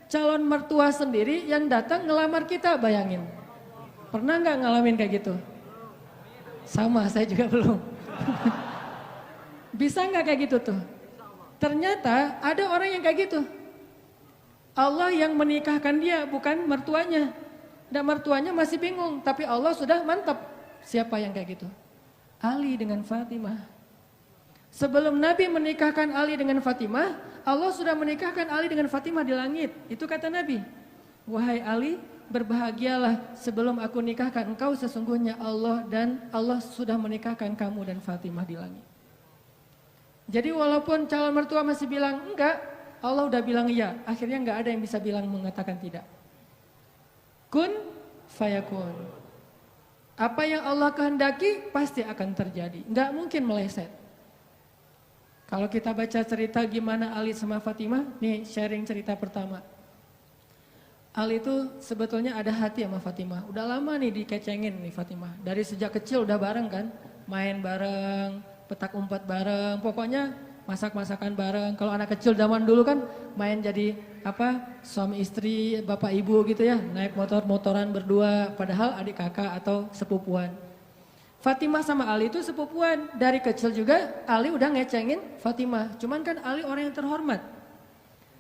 calon mertua sendiri yang datang ngelamar kita, bayangin. Pernah nggak ngalamin kayak gitu? Sama, saya juga belum. Bisa nggak kayak gitu tuh? Ternyata ada orang yang kayak gitu. Allah yang menikahkan dia, bukan mertuanya. Dan mertuanya masih bingung, tapi Allah sudah mantap. Siapa yang kayak gitu? Ali dengan Fatimah. Sebelum Nabi menikahkan Ali dengan Fatimah, Allah sudah menikahkan Ali dengan Fatimah di langit. Itu kata Nabi. Wahai Ali, berbahagialah sebelum aku nikahkan engkau, sesungguhnya Allah dan Allah sudah menikahkan kamu dan Fatimah di langit. Jadi walaupun calon mertua masih bilang enggak, Allah udah bilang iya. Akhirnya enggak ada yang bisa bilang mengatakan tidak. Kun fayakun. Apa yang Allah kehendaki pasti akan terjadi. Enggak mungkin meleset. Kalau kita baca cerita gimana Ali sama Fatimah, nih sharing cerita pertama. Ali itu sebetulnya ada hati sama Fatimah. Udah lama nih dikecengin nih Fatimah. Dari sejak kecil udah bareng kan, main bareng, petak umpet bareng, pokoknya masak-masakan bareng. Kalau anak kecil zaman dulu kan main jadi suami istri, bapak ibu gitu ya, naik motor-motoran berdua, padahal adik kakak atau sepupuan. Fatimah sama Ali itu sepupuan, dari kecil juga Ali udah ngecengin Fatimah. Cuman kan Ali orang yang terhormat.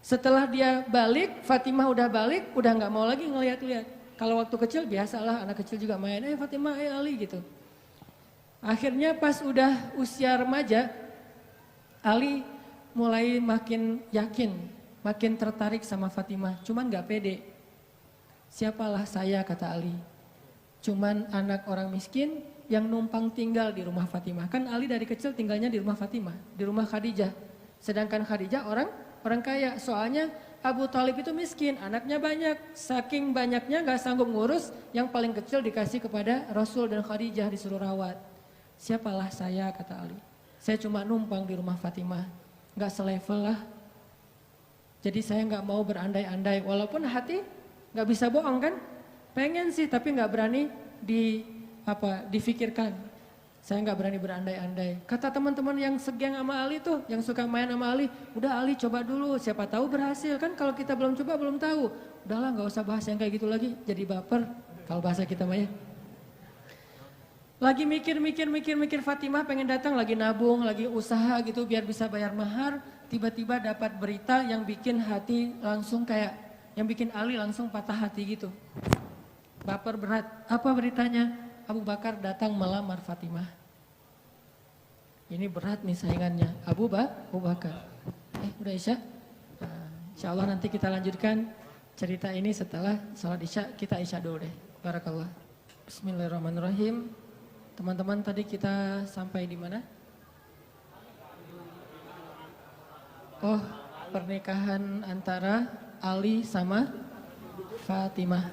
Setelah dia balik, Fatimah udah balik, udah nggak mau lagi ngeliat-liat. Kalau waktu kecil biasalah anak kecil juga main, Fatimah, Ali gitu. Akhirnya pas udah usia remaja, Ali mulai makin yakin, makin tertarik sama Fatimah. Cuman gak pede. Siapalah saya, kata Ali. Cuman anak orang miskin yang numpang tinggal di rumah Fatimah. Kan Ali dari kecil tinggalnya di rumah Fatimah, di rumah Khadijah. Sedangkan Khadijah orang kaya. Soalnya Abu Thalib itu miskin, anaknya banyak. Saking banyaknya gak sanggup ngurus, yang paling kecil dikasih kepada Rasul dan Khadijah disuruh rawat. Siapalah saya, kata Ali. Saya cuma numpang di rumah Fatimah, gak selevel lah. Jadi saya gak mau berandai-andai, walaupun hati gak bisa bohong kan. Pengen sih tapi gak berani difikirkan. Saya gak berani berandai-andai. Kata teman-teman yang segeng sama Ali tuh, yang suka main sama Ali, udah Ali coba dulu, siapa tahu berhasil. Kan kalau kita belum coba belum tahu. Udahlah gak usah bahas yang kayak gitu lagi, jadi baper kalau bahasa kita mah ya. Lagi mikir Fatimah pengen datang, lagi nabung, lagi usaha gitu biar bisa bayar mahar. Tiba-tiba dapat berita yang bikin hati langsung yang bikin Ali langsung patah hati gitu. Baper berat. Apa beritanya? Abu Bakar datang melamar Fatimah. Ini berat nih saingannya. Abu Bakar. Udah Isya? Insya Allah nanti kita lanjutkan cerita ini setelah sholat Isya. Kita Isya dulu deh. Barakallah. Bismillahirrahmanirrahim. Teman-teman tadi kita sampai di mana? Oh, pernikahan antara Ali sama Fatimah.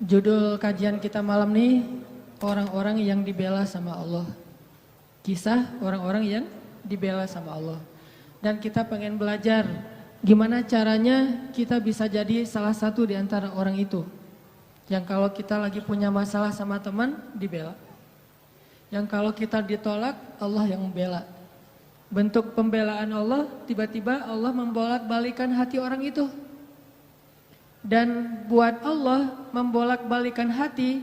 Judul kajian kita malam ini, orang-orang yang dibela sama Allah. Kisah orang-orang yang dibela sama Allah. Dan kita pengen belajar gimana caranya kita bisa jadi salah satu di antara orang itu. Yang kalau kita lagi punya masalah sama teman, dibela. Yang kalau kita ditolak, Allah yang membela. Bentuk pembelaan Allah, tiba-tiba Allah membolak-balikan hati orang itu. Dan buat Allah membolak-balikan hati,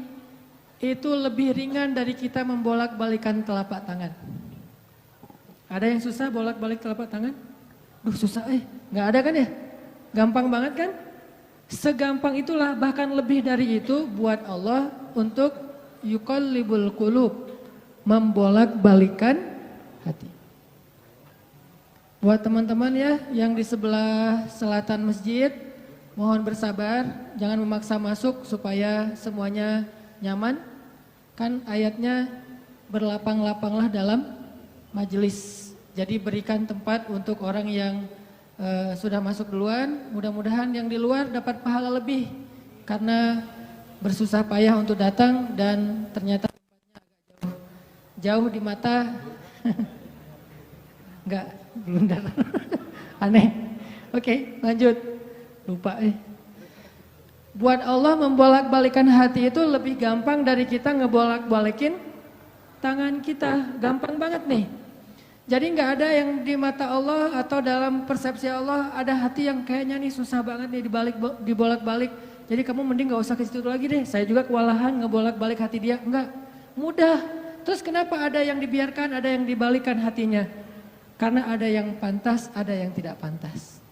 itu lebih ringan dari kita membolak-balikan telapak tangan. Ada yang susah bolak-balik telapak tangan? Susah nggak ada kan ya? Gampang banget kan? Segampang itulah, bahkan lebih dari itu buat Allah untuk yuqallibul qulub, membolak-balikan hati. Buat teman-teman ya yang di sebelah selatan masjid, mohon bersabar, jangan memaksa masuk supaya semuanya nyaman. Kan ayatnya berlapang-lapanglah dalam majelis. Jadi berikan tempat untuk orang yang sudah masuk duluan, mudah-mudahan yang di luar dapat pahala lebih karena bersusah payah untuk datang dan ternyata tempatnya agak jauh di mata. Enggak, belum datang. Aneh. Oke, lanjut. Lupa Buat Allah membolak-balikan hati itu lebih gampang dari kita ngebolak-balikin tangan kita. Gampang banget nih. Jadi nggak ada yang di mata Allah atau dalam persepsi Allah ada hati yang kayaknya nih susah banget nih dibolak-balik. Jadi kamu mending nggak usah ke situ lagi deh. Saya juga kewalahan ngebolak-balik hati dia. Enggak, mudah. Terus kenapa ada yang dibiarkan, ada yang dibalikan hatinya? Karena ada yang pantas, ada yang tidak pantas.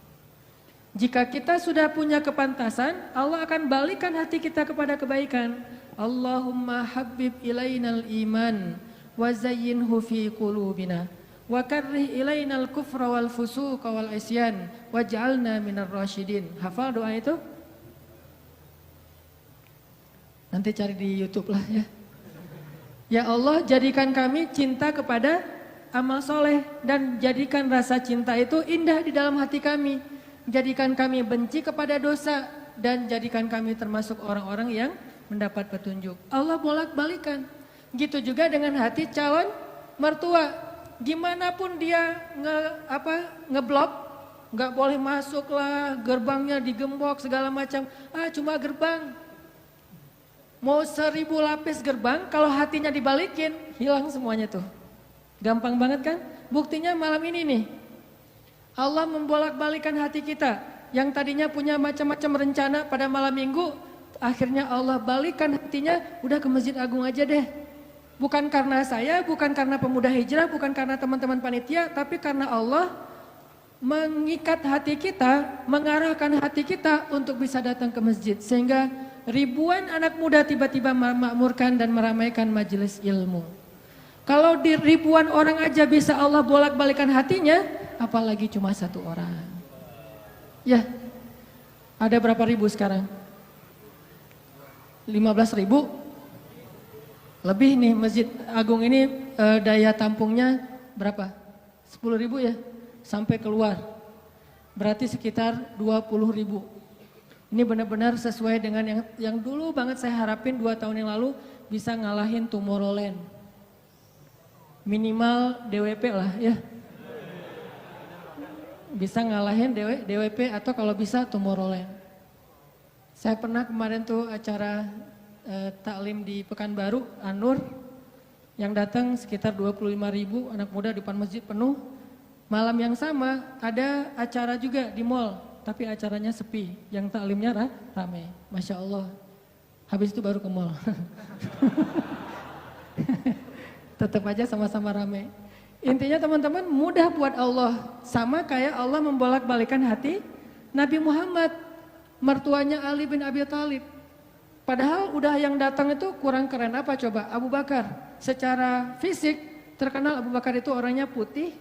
Jika kita sudah punya kepantasan, Allah akan balikan hati kita kepada kebaikan. Allahumma habib ilainal iman wa zayyinhu fi qulubina wa karrih ilainal kufra wal fusuqa wal isyan waj'alna minar rasyidin. Hafal doa itu? Nanti cari di YouTube lah ya. Ya Allah, jadikan kami cinta kepada amal soleh dan jadikan rasa cinta itu indah di dalam hati kami. Jadikan kami benci kepada dosa dan jadikan kami termasuk orang-orang yang mendapat petunjuk. Allah bolak-balikan. Gitu juga dengan hati calon mertua. Gimana pun dia ngeblok, nggak boleh masuk lah, gerbangnya digembok segala macam. Cuma gerbang. Mau 1000 lapis gerbang, kalau hatinya dibalikin, hilang semuanya tuh. Gampang banget kan? Buktinya malam ini nih. Allah membolak-balikan hati kita. Yang tadinya punya macam-macam rencana pada malam minggu, akhirnya Allah balikan hatinya, udah ke Masjid Agung aja deh. Bukan karena saya, bukan karena pemuda hijrah, bukan karena teman-teman panitia, tapi karena Allah mengikat hati kita, mengarahkan hati kita untuk bisa datang ke masjid. Sehingga ribuan anak muda tiba-tiba memakmurkan dan meramaikan majelis ilmu. Kalau di ribuan orang aja bisa Allah bolak-balikan hatinya, apalagi cuma satu orang. Ya, ada berapa ribu sekarang? 15.000? Lebih nih Masjid Agung ini daya tampungnya berapa? 10.000 ya? Sampai keluar. Berarti sekitar 20.000. Ini benar-benar sesuai dengan yang dulu banget saya harapin 2 tahun yang lalu bisa ngalahin Tomorrowland. Minimal DWP lah ya. Bisa ngalahin DWP atau kalau bisa Tomorrowland. Saya pernah kemarin tuh acara taklim di Pekanbaru, Anur, yang datang sekitar 25.000 anak muda di depan masjid penuh. Malam yang sama ada acara juga di mall, tapi acaranya sepi, yang taklimnya ramai. Masya Allah. Habis itu baru ke mall. Tetap aja sama-sama ramai. Intinya teman-teman mudah buat Allah. Sama kayak Allah membolak-balikan hati Nabi Muhammad, mertuanya Ali bin Abi Thalib. Padahal udah yang datang itu kurang keren apa coba? Abu Bakar. Secara fisik terkenal Abu Bakar itu orangnya putih,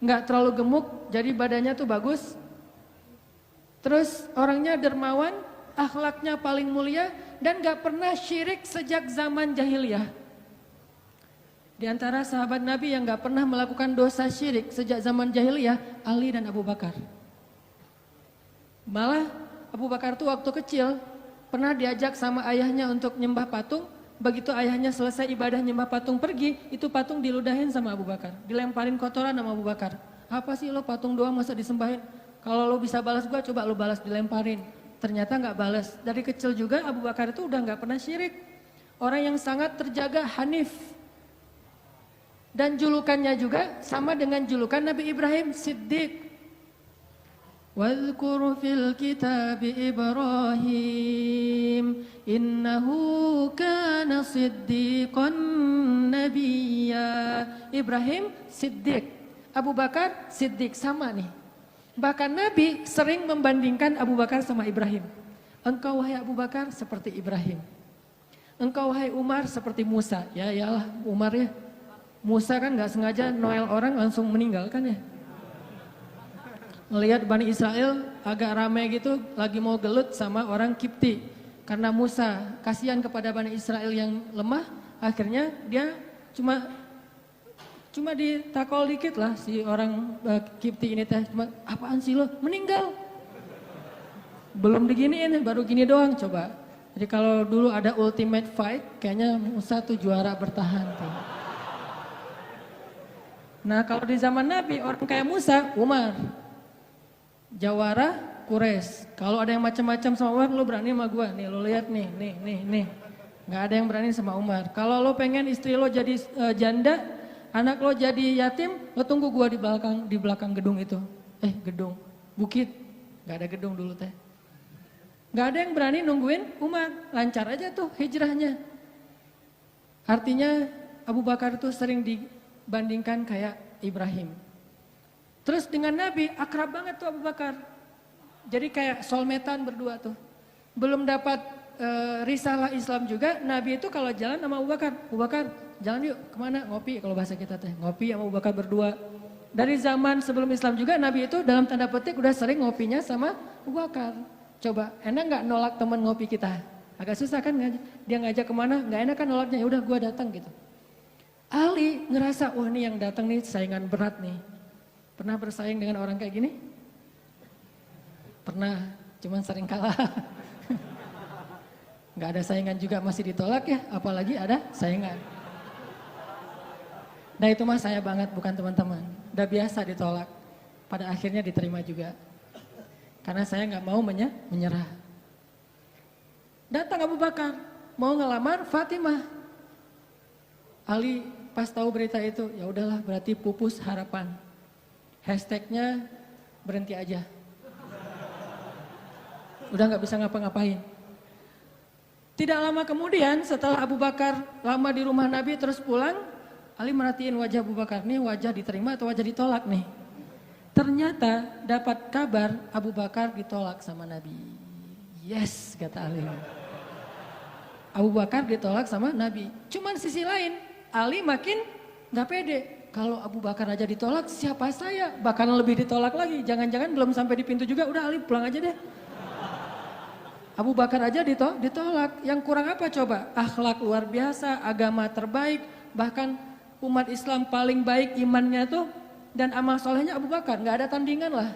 nggak terlalu gemuk, jadi badannya tuh bagus. Terus orangnya dermawan, akhlaknya paling mulia dan nggak pernah syirik sejak zaman jahiliyah. Di antara sahabat Nabi yang nggak pernah melakukan dosa syirik sejak zaman jahiliyah, Ali dan Abu Bakar. Malah Abu Bakar tuh waktu kecil pernah diajak sama ayahnya untuk nyembah patung. Begitu ayahnya selesai ibadah nyembah patung pergi, itu patung diludahin sama Abu Bakar. Dilemparin kotoran sama Abu Bakar. Apa sih lo patung doang masa disembahin? Kalau lo bisa balas gua, coba lo balas, dilemparin. Ternyata nggak balas. Dari kecil juga Abu Bakar itu udah nggak pernah syirik. Orang yang sangat terjaga hanif. Dan julukannya juga sama dengan julukan Nabi Ibrahim, Siddiq. Wadhkur fil kitab Ibrahim innahu kana siddiqan nabiyya. Ibrahim Siddiq, Abu Bakar Siddiq, sama nih. Bahkan Nabi sering membandingkan Abu Bakar sama Ibrahim. Engkau wahai Abu Bakar seperti Ibrahim. Engkau wahai Umar seperti Musa. Ya iyalah Umar ya. Musa kan gak sengaja noel orang langsung meninggal kan ya. Melihat Bani Israel agak ramai gitu, lagi mau gelut sama orang Kipti. Karena Musa kasihan kepada Bani Israel yang lemah, akhirnya dia cuma ditakol dikit lah si orang Kipti ini teh. Cuma apaan sih lo? Meninggal. Belum diginiin, baru gini doang coba. Jadi kalau dulu ada ultimate fight, kayaknya Musa tuh juara bertahan tuh. Nah kalau di zaman Nabi, orang kayak Musa, Umar. Jawara Quraisy. Kalau ada yang macam-macam sama Umar, lo berani sama gue. Nih lo lihat nih. Nggak ada yang berani sama Umar. Kalau lo pengen istri lo jadi janda, Anak lo jadi yatim, lo tunggu gua di belakang gedung itu. Gedung, bukit, nggak ada gedung dulu teh. Nggak ada yang berani nungguin Umar, lancar aja tuh hijrahnya. Artinya Abu Bakar tuh sering dibandingkan kayak Ibrahim. Terus dengan Nabi akrab banget tuh Abu Bakar. Jadi kayak soulmate-an berdua tuh. Belum dapat risalah Islam juga, Nabi itu kalau jalan sama Abu Bakar jalan yuk kemana, ngopi kalau bahasa kita teh, ngopi sama Abu Bakar berdua. Dari zaman sebelum Islam juga Nabi itu dalam tanda petik udah sering ngopinya sama Abu Bakar. Coba, enak nggak nolak teman ngopi kita? Agak susah kan, dia ngajak kemana, nggak enak kan nolaknya, ya udah gue datang gitu. Ali ngerasa, wah nih yang datang nih saingan berat nih. Pernah bersaing dengan orang kayak gini? Pernah, cuman sering kalah. Nggak ada saingan juga masih ditolak ya, apalagi ada saingan. Nah itu mah saya banget, bukan teman-teman. Udah biasa ditolak, pada akhirnya diterima juga. Karena saya nggak mau menyerah. Datang Abu Bakar, mau ngelamar Fatimah. Ali pas tahu berita itu, ya udahlah berarti pupus harapan. Hashtagnya berhenti aja. Udah nggak bisa ngapa-ngapain. Tidak lama kemudian setelah Abu Bakar lama di rumah Nabi terus pulang, Ali merhatiin wajah Abu Bakar, nih wajah diterima atau wajah ditolak nih. Ternyata dapat kabar Abu Bakar ditolak sama Nabi. Yes, kata Ali. Abu Bakar ditolak sama Nabi. Cuman sisi lain, Ali makin gak pede. Kalau Abu Bakar aja ditolak, siapa saya? Bahkan lebih ditolak lagi. Jangan-jangan belum sampai di pintu juga, udah Ali pulang aja deh. Abu Bakar aja ditolak. Yang kurang apa coba? Akhlak luar biasa, agama terbaik, bahkan umat Islam paling baik imannya tuh, dan amal solehnya Abu Bakar, nggak ada tandingan lah.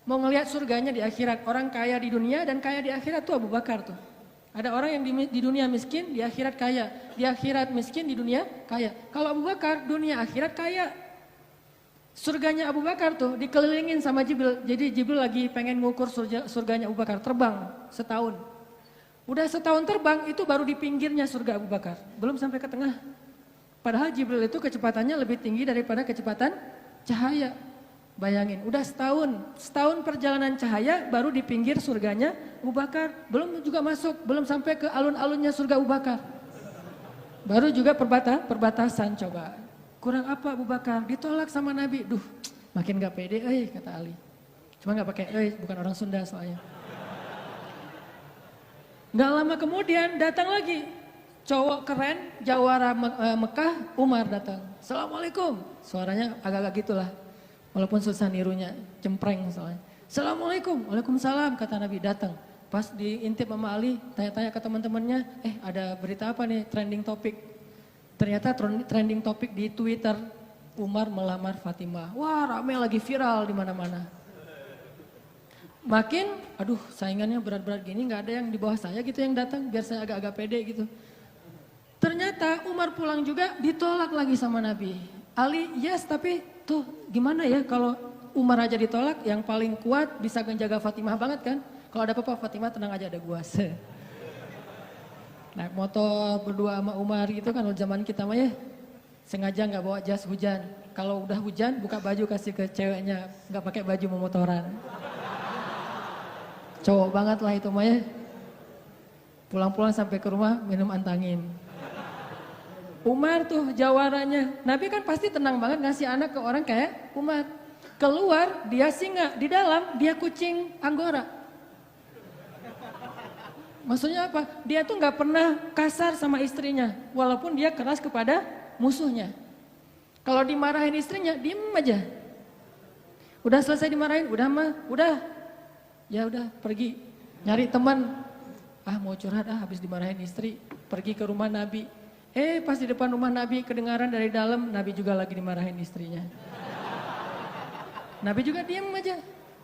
Mau ngelihat surganya di akhirat, orang kaya di dunia dan kaya di akhirat tuh Abu Bakar tuh. Ada orang yang di dunia miskin, di akhirat kaya. Di akhirat miskin, di dunia kaya. Kalau Abu Bakar, dunia akhirat kaya. Surganya Abu Bakar tuh dikelilingin sama Jibril. Jadi Jibril lagi pengen ngukur surganya Abu Bakar, terbang setahun. Udah setahun terbang, itu baru di pinggirnya surga Abu Bakar. Belum sampai ke tengah. Padahal Jibril itu kecepatannya lebih tinggi daripada kecepatan cahaya. Bayangin, udah setahun perjalanan cahaya baru di pinggir surganya Abu Bakar. Belum juga masuk, belum sampai ke alun-alunnya surga Abu Bakar. Baru juga perbatasan coba. Kurang apa Abu Bakar? Ditolak sama Nabi. Duh, makin gak pede, kata Ali. Cuma gak pakai, bukan orang Sunda soalnya. Gak lama kemudian datang lagi. Cowok keren, jawara Mekah, Umar datang. Assalamualaikum. Suaranya agak-agak gitulah. Walaupun susah nirunya, cempreng soalnya. Assalamualaikum, waalaikumsalam kata Nabi datang. Pas diintip sama Ali, tanya-tanya ke teman-temannya, ada berita apa nih trending topik. Ternyata trending topik di Twitter, Umar melamar Fatimah. Wah rame lagi viral di mana-mana. Makin, aduh saingannya berat-berat gini, gak ada yang di bawah saya gitu yang datang, biar saya agak-agak pede gitu. Ternyata Umar pulang juga ditolak lagi sama Nabi. Ali yes tapi tuh gimana ya kalau Umar aja ditolak, yang paling kuat bisa menjaga Fatimah banget kan. Kalau ada apa-apa Fatimah tenang aja, ada gua. Naik motor berdua sama Umar gitu kan, zaman kita mah ya. Sengaja nggak bawa jas hujan. Kalau udah hujan buka baju kasih ke ceweknya, nggak pakai baju memotoran. Cowok banget lah itu mah ya. Pulang-pulang sampai ke rumah minum antangin. Umar tuh jawarannya, Nabi kan pasti tenang banget ngasih anak ke orang kayak Umar. Keluar dia singa, di dalam dia kucing Anggora. Maksudnya apa? Dia tuh gak pernah kasar sama istrinya, walaupun dia keras kepada musuhnya. Kalau dimarahin istrinya, diem aja. Udah selesai dimarahin, udah. Ya udah pergi, nyari teman. Mau curhat habis dimarahin istri, pergi ke rumah Nabi. Pas di depan rumah Nabi kedengaran dari dalam, Nabi juga lagi dimarahin istrinya. Nabi juga diem aja.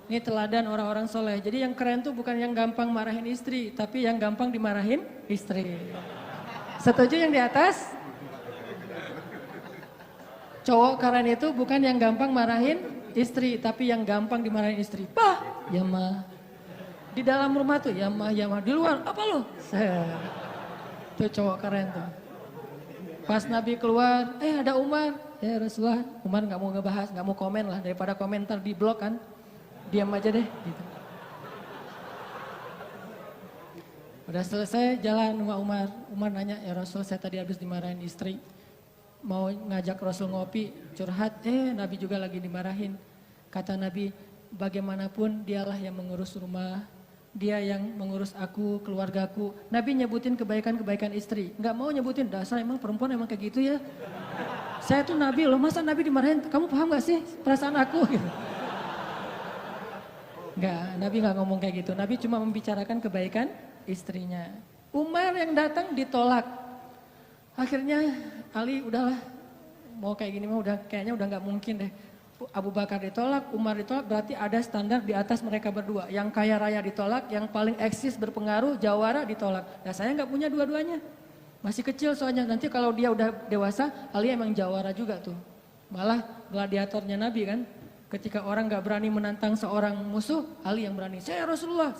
Ini teladan orang-orang soleh. Jadi yang keren tuh bukan yang gampang marahin istri, tapi yang gampang dimarahin istri. Setuju yang di atas? Cowok keren itu bukan yang gampang marahin istri, tapi yang gampang dimarahin istri. Pak, ya mah. Di dalam rumah tuh, ya mah. Di luar, apa lo? Tuh cowok keren tuh. Pas Nabi keluar, ada Umar. ya Rasulullah. Umar nggak mau ngebahas, nggak mau komen lah, daripada komentar di blog kan, diam aja deh gitu. Udah selesai jalan sama Umar. Umar nanya, ya Rasul saya tadi habis dimarahin istri. Mau ngajak Rasul ngopi, curhat, Nabi juga lagi dimarahin. Kata Nabi, bagaimanapun dialah yang mengurus rumah. Dia yang mengurus aku, keluargaku. Nabi nyebutin kebaikan-kebaikan istri. Nggak mau nyebutin, dasar emang perempuan emang kayak gitu ya. Saya tuh Nabi loh, masa Nabi dimarahin, kamu paham gak sih perasaan aku? Gitu. Nggak, Nabi nggak ngomong kayak gitu. Nabi cuma membicarakan kebaikan istrinya. Umar yang datang ditolak. Akhirnya Ali udahlah, mau kayak gini mah udah kayaknya udah nggak mungkin deh. Abu Bakar ditolak, Umar ditolak, berarti ada standar di atas mereka berdua. Yang kaya raya ditolak, yang paling eksis berpengaruh, jawara ditolak. Nah saya nggak punya dua-duanya. Masih kecil soalnya, nanti kalau dia udah dewasa, Ali emang jawara juga tuh. Malah gladiatornya Nabi kan. Ketika orang nggak berani menantang seorang musuh, Ali yang berani. Saya Rasulullah,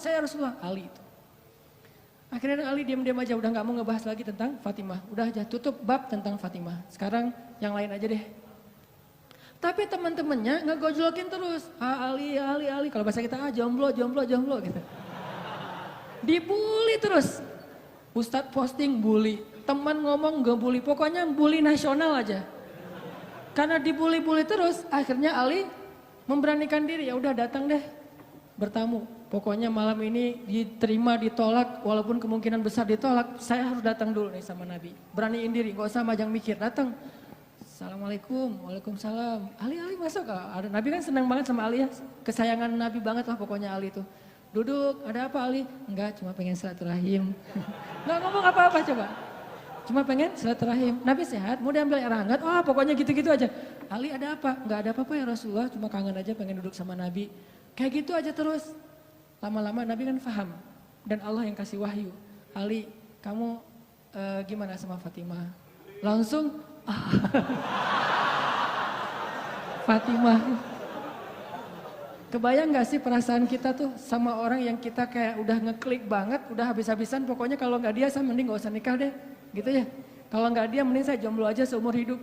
Ali itu. Akhirnya Ali diam-diam aja, udah gak mau ngebahas lagi tentang Fatimah. Udah aja tutup bab tentang Fatimah. Sekarang yang lain aja deh. Tapi teman-temannya ngegojlokin terus. Ali. Kalau bahasa kita jomblo gitu. Dibully terus. Ustadz posting bully. Teman ngomong gak bully. Pokoknya bully nasional aja. Karena dibully-bully terus, akhirnya Ali memberanikan diri. Ya udah datang deh bertamu. Pokoknya malam ini diterima, ditolak, walaupun kemungkinan besar ditolak, saya harus datang dulu nih sama Nabi. Beraniin diri, gak usah majang mikir, datang. Assalamualaikum, waalaikumsalam. Ali masuk ada Nabi kan senang banget sama Ali ya, kesayangan Nabi banget lah pokoknya Ali itu. Duduk, ada apa Ali? Enggak, cuma pengen silaturahim. Nggak ngomong apa-apa coba. Cuma pengen silaturahim. Nabi sehat, mau diambil air hangat, pokoknya gitu-gitu aja. Ali ada apa? Enggak ada apa-apa ya Rasulullah, cuma kangen aja pengen duduk sama Nabi. Kayak gitu aja terus. Lama-lama Nabi kan paham dan Allah yang kasih wahyu. Ali, kamu gimana sama Fatimah? Langsung Fatimah. Kebayang gak sih perasaan kita tuh sama orang yang kita kayak udah ngeklik banget, udah habis-habisan, pokoknya kalau gak dia saya mending gak usah nikah deh, gitu ya. Kalau gak dia mending saya jomblo aja seumur hidup.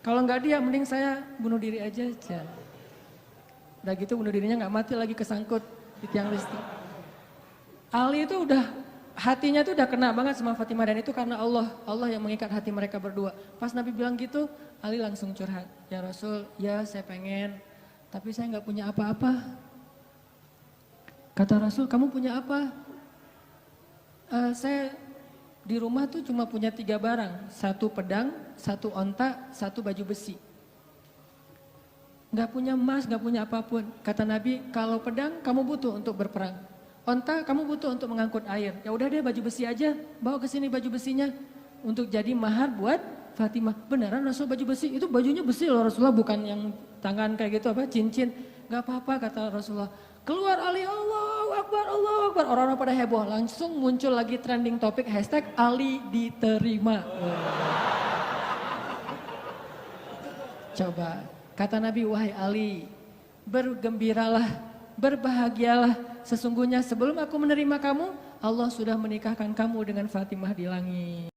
Kalau gak dia mending saya bunuh diri aja. Udah gitu bunuh dirinya gak mati lagi kesangkut di tiang listrik. Ali itu udah hatinya tuh udah kena banget sama Fatimah dan itu karena Allah yang mengikat hati mereka berdua. Pas Nabi bilang gitu, Ali langsung curhat. Ya Rasul, ya saya pengen, tapi saya nggak punya apa-apa. Kata Rasul, kamu punya apa? Saya di rumah tuh cuma punya 3 barang, 1 pedang, 1 onta, 1 baju besi. Gak punya emas, gak punya apapun. Kata Nabi, kalau pedang kamu butuh untuk berperang. Onta kamu butuh untuk mengangkut air. Ya udah deh baju besi aja, bawa ke sini baju besinya. Untuk jadi mahar buat Fatimah. Beneran Rasul baju besi? Itu bajunya besi loh Rasulullah, bukan yang tangan kayak gitu apa, cincin. Gak apa-apa kata Rasulullah. Keluar Ali, Allahu Akbar, Allahu Akbar. Orang-orang pada heboh, langsung muncul lagi trending topik hashtag Ali diterima. Coba. Kata Nabi, wahai Ali, bergembiralah, berbahagialah. Sesungguhnya sebelum aku menerima kamu, Allah sudah menikahkan kamu dengan Fatimah di langit.